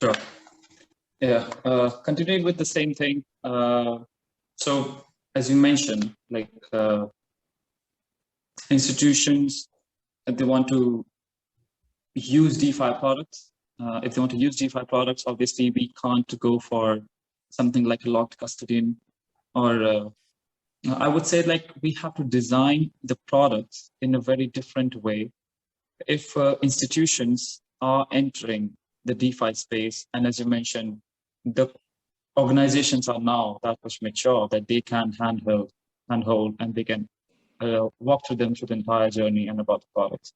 Sure. Yeah. Continuing with the same thing. So as you mentioned, like institutions, if they want to use DeFi products, obviously we can't go for something like a locked custodian, or I would say like we have to design the products in a very different way. If institutions are entering the DeFi space, and as you mentioned, the organizations are now that much mature that they can handhold, and they can walk through them through the entire journey and about the products.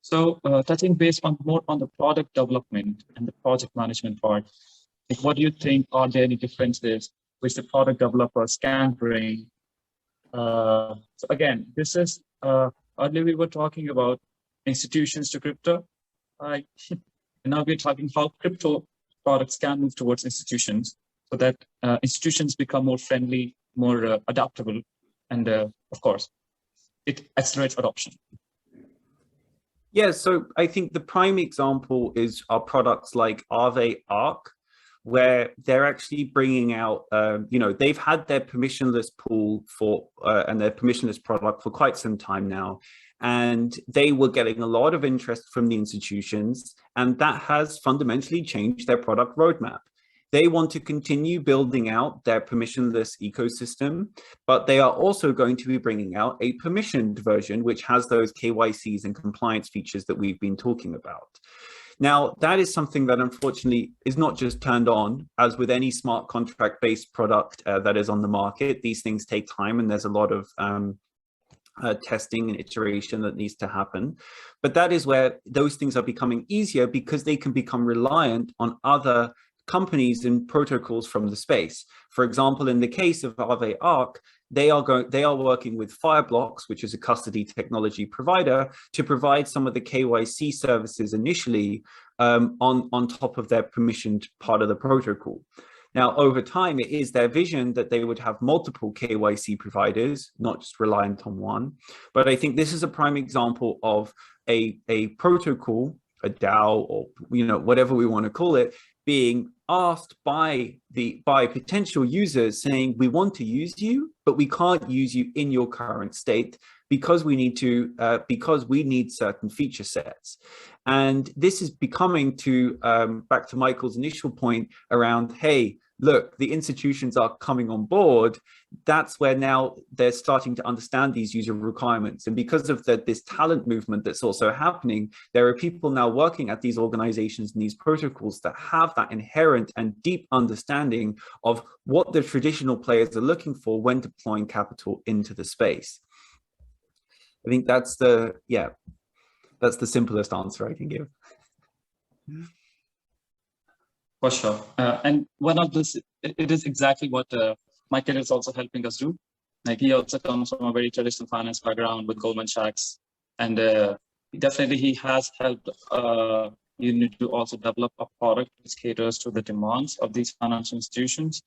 So touching base on more on the product development and the project management part, like what do you think are there any differences which the product developers can bring? So again, this is earlier we were talking about institutions to crypto. And now we're talking how crypto products can move towards institutions so that institutions become more friendly, more adaptable, and of course, it accelerates adoption. Yeah, so I think the prime example is our products like Aave Arc, where they're actually bringing out, they've had their permissionless pool for and their permissionless product for quite some time now. And they were getting a lot of interest from the institutions, and that has fundamentally changed their product roadmap. They want to continue building out their permissionless ecosystem, but they are also going to be bringing out a permissioned version, which has those KYCs and compliance features that we've been talking about. Now, that is something that unfortunately is not just turned on. As with any smart contract-based product that is on the market, these things take time, and there's a lot of testing and iteration that needs to happen. But that is where those things are becoming easier because they can become reliant on other companies and protocols from the space. For example, in the case of Aave Arc, they are working with Fireblocks, which is a custody technology provider, to provide some of the KYC services initially on top of their permissioned part of the protocol. Now, over time, it is their vision that they would have multiple KYC providers, not just reliant on one. But I think this is a prime example of a protocol, a DAO, or whatever we want to call it, being asked by potential users saying, we want to use you, but we can't use you in your current state because we need certain feature sets. And this is becoming to back to Michael's initial point around, hey, look, the institutions are coming on board. That's where now they're starting to understand these user requirements. And because of this talent movement that's also happening, there are people now working at these organizations and these protocols that have that inherent and deep understanding of what the traditional players are looking for when deploying capital into the space. I think that's the simplest answer I can give. For sure. And one of this, it is exactly what Michael is also helping us do. Like he also comes from a very traditional finance background with Goldman Sachs. And definitely he has helped Unido to also develop a product which caters to the demands of these financial institutions.